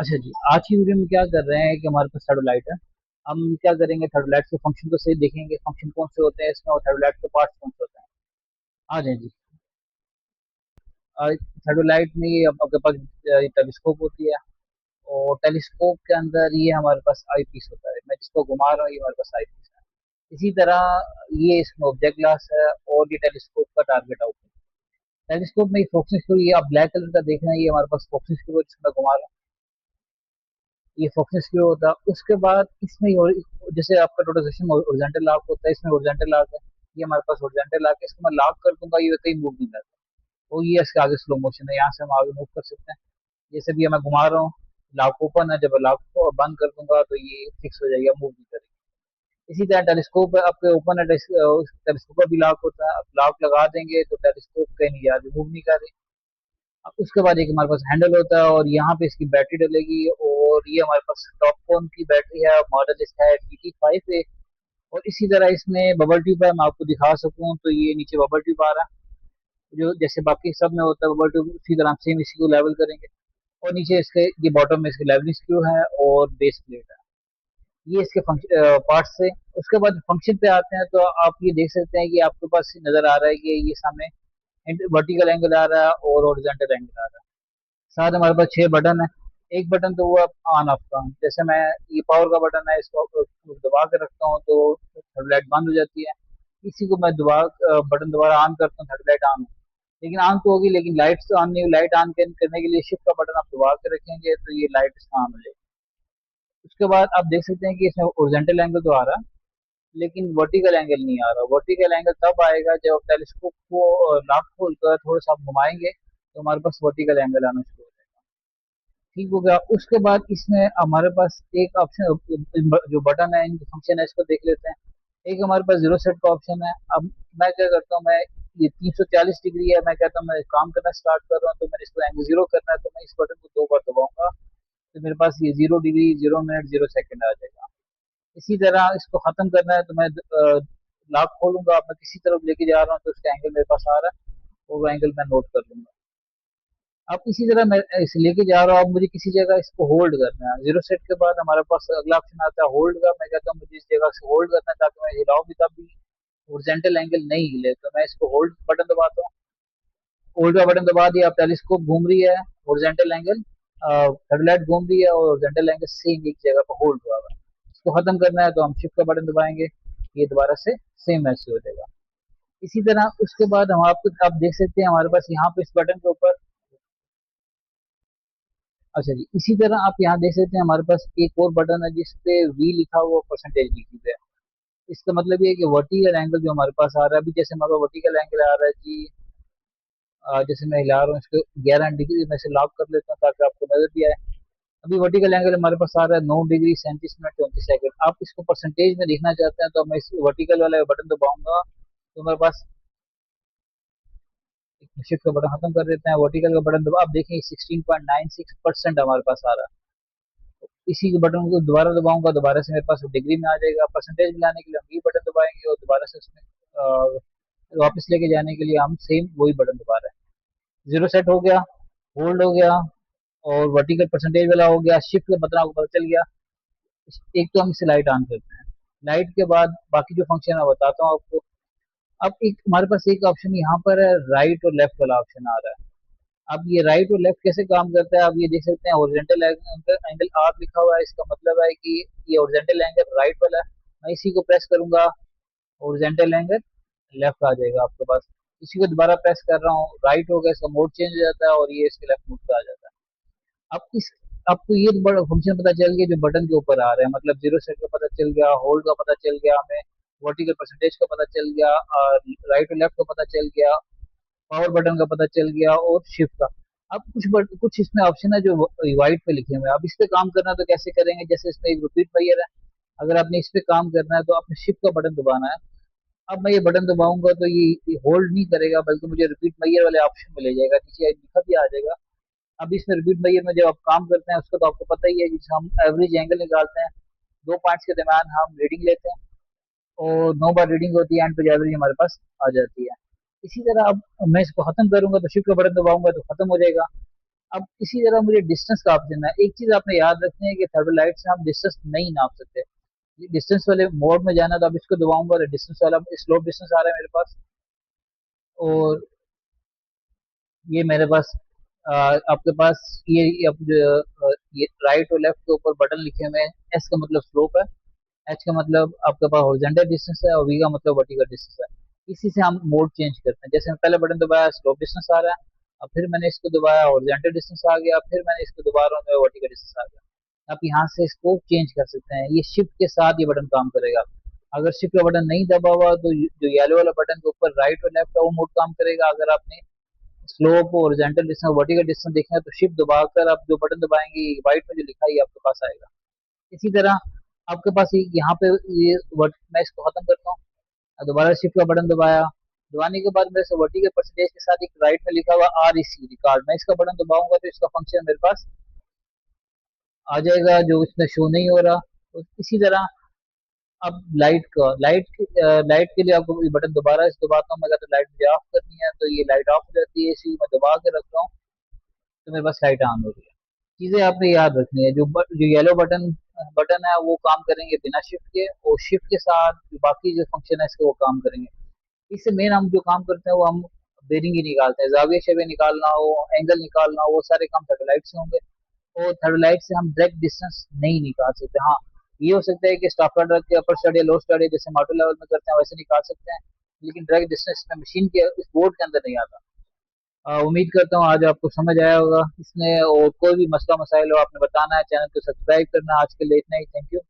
अच्छा जी, आज की वीडियो में क्या कर रहे हैं कि हमारे पास थर्डोलाइट है। हम क्या करेंगे, थर्डोलाइट के फंक्शन को सही देखेंगे, फंक्शन कौन से होते हैं इसमें और थर्डोलाइट के पार्ट्स कौन से होते हैं। आ जाए जी। थर्डोलाइट में ये आपके पास टेलीस्कोप होती है, और टेलीस्कोप के अंदर ये हमारे पास आई पीस होता है। मैं जिसको घुमा रहा हूँ ये हमारे पास आई पीस है। इसी तरह ये इसमें ऑब्जेक्ट ग्लास है, और ये टेलीस्कोप का टारगेट आउट है। टेलीस्कोप में फोकसिंग स्क्रू, ये आप ब्लैक कलर का देख रहे हैं, ये हमारे पास फोकसिंग स्क्रू है जिसमें घुमा रहा हूँ। ये फोकस क्यों होता है, उसके बाद इसमें जैसे आपका टोटल सेक्शन ओरिजेंटल लॉक होता है, इसमें ओरिजेंटल लॉक है। ये हमारे पास ओरिजेंटल लॉक है, इसको मैं लॉक कर दूंगा, ये कहीं मूव नहीं करता। और ये इसके आगे स्लो मोशन है, यहाँ से हम आगे मूव कर सकते हैं। जैसे भी मैं घुमा रहा हूँ, लॉक ओपन है, जब लॉक को बंद कर दूंगा तो ये फिक्स हो जाएगा, मूव नहीं करेगा। इसी तरह टेलीस्कोप है, आपके ओपन है, टेलीस्कोप का भी लॉक होता है। अब लॉक लगा देंगे तो टेलीस्कोप कहीं नहीं जा रही, मूव नहीं कर रही। अब उसके बाद एक हमारे पास हैंडल होता है, और यहाँ पे इसकी बैटरी डलेगी, और ये हमारे पास टॉप फोन की बैटरी है, मॉडल इसका है TT5A। और इसी तरह इसमें बबल ट्यूब है, मैं आपको दिखा सकूं तो ये नीचे बबल ट्यूब आ रहा है, जो जैसे बाकी सब में होता है बबल ट्यूब, उसी तरह सेम इसी को लेवल करेंगे। और नीचे इसके ये बॉटम में इसके लेवलिंग स्क्रू है, और बेस प्लेट है। ये इसके पार्ट्स से। उसके बाद फंक्शन पे आते हैं, तो आप ये देख सकते हैं कि आपके पास नजर आ रहा है कि ये सामने वर्टिकल एंगल आ रहा है और हॉरिजॉन्टल एंगल आ रहा है। साथ हमारे पास 6 बटन है। एक बटन तो हुआ ऑन ऑफ का, जैसे मैं, ये पावर का बटन है, इसको दबा के रखता हूँ तो लाइट बंद हो जाती है। इसी को मैं बटन दोबारा ऑन करता हूँ, थर्ड लाइट ऑन। लेकिन ऑन तो होगी, लेकिन लाइट तो ऑन नहीं हुई। लाइट ऑन करने के लिए शिफ्ट का बटन आप दबा के रखेंगे तो ये लाइट इसका ऑन हो जाएगी। उसके बाद आप देख सकते हैं कि इसमें ओरिजेंटल एंगल तो आ रहा है, लेकिन वर्टिकल एंगल नहीं आ रहा। वर्टिकल एंगल तब आएगा जब आप टेलीस्कोप को नाक खोलकर थोड़ा सा आप घुमाएंगे तो हमारे पास वर्टिकल एंगल आना शुरू हो जाएगा। ठीक हो गया। उसके बाद इसमें हमारे पास एक ऑप्शन, जो बटन है, इनके फंक्शन है, इसको देख लेते हैं। एक हमारे पास जीरो सेट का ऑप्शन है। अब मैं क्या करता हूँ, मैं ये 340 डिग्री है, मैं कहता हूँ मैं काम करना स्टार्ट कर रहा हूँ, तो मैंने इसको एंगल जीरो करना है, तो मैं इस बटन को 2 बार दबाऊंगा, तो मेरे पास ये 0 डिग्री 0 मिनट 0 सेकंड आ जाएगा। इसी तरह इसको खत्म करना है तो मैं लॉक खोलूंगा, मैं किसी तरफ लेके जा रहा हूँ तो उसका एंगल मेरे पास आ रहा है, और वो एंगल मैं नोट कर लूंगा। अब इसी तरह मैं इसे लेके जा रहा हूँ, अब मुझे किसी जगह इसको होल्ड करना है। जीरो सेट के बाद हमारे पास अगला ऑप्शन आता है होल्ड का। मैं कहता हूँ मुझे इस जगह से होल्ड करना है, ताकि मैं हिलाऊं भी तब भी ओरिजेंटल एंगल नहीं हिले, तो मैं इसको होल्ड बटन दबाता हूँ। होल्ड का बटन दबा दिया, अब टेलीस्कोप घूम रही है, ओरिजेंटल एंगल हेडलाइट घूम रही है, और ओरिजेंटल एंगल सेम एक जगह पर होल्ड हुआ है। इसको खत्म करना है तो हम शिफ्ट का बटन दबाएंगे, ये दोबारा से सेम ऐसे हो जाएगा। इसी तरह उसके बाद हम आपको आप देख सकते हैं हमारे पास यहाँ पे इस बटन के ऊपर। अच्छा जी, इसी तरह आप यहाँ देख सकते हैं हमारे पास एक और बटन है जिसपे V लिखा हुआ, परसेंटेज लिखी हुई है। इसका मतलब ये है कि वर्टिकल एंगल जो हमारे पास आ रहा है, अभी जैसे हमारा वर्टिकल एंगल आ रहा है जी, जैसे मैं हिला रहा हूँ इसको 11 डिग्री में से लॉक कर लेता हूँ ताकि आपको नजर भी आए। अभी वर्टिकल एंगल हमारे पास आ रहा है 9 डिग्री 37 मिनट 20 सेकंड। आप इसको परसेंटेज में देखना चाहते हैं तो मैं इस वर्टिकल वाला बटन दबाऊंगा, तो मेरे पास शिफ्ट का बटन खत्म कर देते हैं, वर्टिकल का बटन दबा, आप देखें 16.96% हमारे पास आ रहा है। इसी के बटन को दोबारा दबाऊंगा, दोबारा से मेरे पास डिग्री में आ जाएगा। परसेंटेज में लाने के लिए हम ये बटन दबाएंगे, और दोबारा से उसमें वापस लेके जाने के लिए हम सेम वही बटन दबा रहे हैं। जीरो सेट हो गया, होल्ड हो गया, और वर्टिकल परसेंटेज वाला हो गया, शिफ्ट का बटन आपको पता चल गया। एक तो हम इसे लाइट ऑन करते हैं। लाइट के बाद बाकी जो फंक्शन है बताता हूँ आपको। अब एक हमारे पास एक ऑप्शन यहाँ पर है, राइट और लेफ्ट वाला ऑप्शन आ रहा है। अब ये राइट और लेफ्ट कैसे काम करता है, आप ये देख सकते हैं ओरिजेंटल एंगल आर लिखा हुआ है, इसका मतलब है कि ये ओरिजेंटल एंगल राइट वाला है। मैं इसी को प्रेस करूंगा, ओरिजेंटल एंगल लेफ्ट आ जाएगा आपके पास। इसी को दोबारा प्रेस कर रहा हूँ, राइट हो गया, इसका मोड चेंज हो जाता है, और ये इसके लेफ्ट मोड पे आ जाता है। अब इस आपको ये बड़ा फंक्शन पता चल गया जो बटन के ऊपर आ रहे हैं, मतलब जीरो सेट का पता चल गया, होल्ड का पता चल गया, हमें वर्टिकल परसेंटेज का पता चल गया, और राइट और लेफ्ट का पता चल गया, पावर बटन का पता चल गया, और शिफ्ट का। अब कुछ इसमें ऑप्शन है जो व्हाइट पे लिखे हुए हैं। अब इस पे काम करना है तो कैसे करेंगे, जैसे इसमें एक रिपीट पहियर है। अगर आपने इस पे काम करना है तो आपने शिफ्ट का बटन दबाना है। अब मैं ये बटन दबाऊंगा तो ये होल्ड नहीं करेगा, बल्कि मुझे रिपीट पहियर वाले ऑप्शन में ले जाएगा, नीचे लिखा भी आ जाएगा। अब इसमें रिपीट पहियर में जब आप काम करते हैं उसका तो आपको पता ही है, जिससे हम एवरेज एंगल निकालते हैं, 2 पॉइंट्स के दरम्यान हम रीडिंग लेते हैं, और 9 बार रीडिंग होती है, एंड पे एवरेज हमारे पास आ जाती है। इसी तरह अब मैं इसको खत्म करूंगा तो शिफ्ट का बटन दबाऊंगा तो खत्म हो जाएगा। अब इसी तरह मुझे डिस्टेंस का ऑप्शन है। एक चीज आपने याद रखनी है कि थर्मोलाइट से हम डिस्टेंस नहीं नाप सकते। डिस्टेंस वाले मोड में जाना, तो अब इसको दबाऊंगा और डिस्टेंस वाला स्लोप डिस्टेंस आ रहा है मेरे पास। और ये मेरे पास आपके पास ये अब ये राइट और लेफ्ट के ऊपर बटन लिखे हुए हैं। एस का मतलब स्लोप है, एच का मतलब आपके पास हॉरिजॉन्टल डिस्टेंस है, और वी का मतलब वर्टिकल डिस्टेंस है। इसी से हम मोड चेंज करते हैं। जैसे मैं पहले बटन दबाया स्लोप डिस्टेंस आ रहा है, अब फिर मैंने इसको दबाया हॉरिजॉन्टल डिस्टेंस आ गया, फिर मैंने इसको दबा रहा हूँ तो वर्टिकल डिस्टेंस आ गया। आप यहाँ से इसको चेंज कर सकते हैं। ये शिफ्ट के साथ ये बटन काम करेगा। अगर शिफ्ट का बटन नहीं दबा हुआ तो जो येलो वाला बटन के ऊपर राइट और लेफ्ट है वो मोड काम करेगा। अगर आपने स्लोप और हॉरिजॉन्टल डिस्टेंस वर्टिकल डिस्टेंस देखना है तो शिफ्ट दबाकर आप जो बटन दबाएंगे व्हाइट में जो लिखा है ये आपके पास आएगा। इसी तरह आपके पास यहाँ पे ये मैं इसको खत्म करता हूँ। दोबारा शिफ्ट का बटन दबाया, दबाने के बाद मेरे से वर्टिकल परसेंटेज के साथ एक राइट में लिखा हुआ आर ई सी रिकॉर्ड, मैं इसका बटन दबाऊंगा तो इसका फंक्शन मेरे पास आ जाएगा जो इसमें शो नहीं हो रहा। तो इसी तरह अब लाइट के लिए आपको ये बटन दोबारा इस दबाता हूँ मैं, अगर लाइट मुझे ऑफ करनी है तो ये लाइट ऑफ हो जाती है, इसी मैं दबा के रख रहा हूँ तो मेरे पास लाइट ऑन हो रही है। चीजें आपने याद रखनी है। जो येलो बटन बटन है वो काम करेंगे बिना शिफ्ट के, और शिफ्ट के साथ जो बाकी जो फंक्शन है इसके वो काम करेंगे। इससे मेन हम जो काम करते हैं वो हम बेरिंग ही निकालते हैं। जाविया शेविया निकालना हो, एंगल निकालना हो, वो सारे काम थर्डलाइट से होंगे। और थर्डलाइट से हम डायरेक्ट डिस्टेंस नहीं निकाल सकते। हाँ, ये हो सकता है कि स्टॉपर रख के अपर स्टड या लो स्टड जैसे मोटर लेवल में करते हैं वैसे निकाल सकते हैं, लेकिन डायरेक्ट डिस्टेंस में मशीन के इस बोर्ड के अंदर नहीं आता। उम्मीद करता हूँ आज आपको समझ आया होगा इसमें, और कोई भी मसला मसाइल हो आपने बताना है, चैनल को सब्सक्राइब करना। आज के लिए इतना ही, थैंक यू।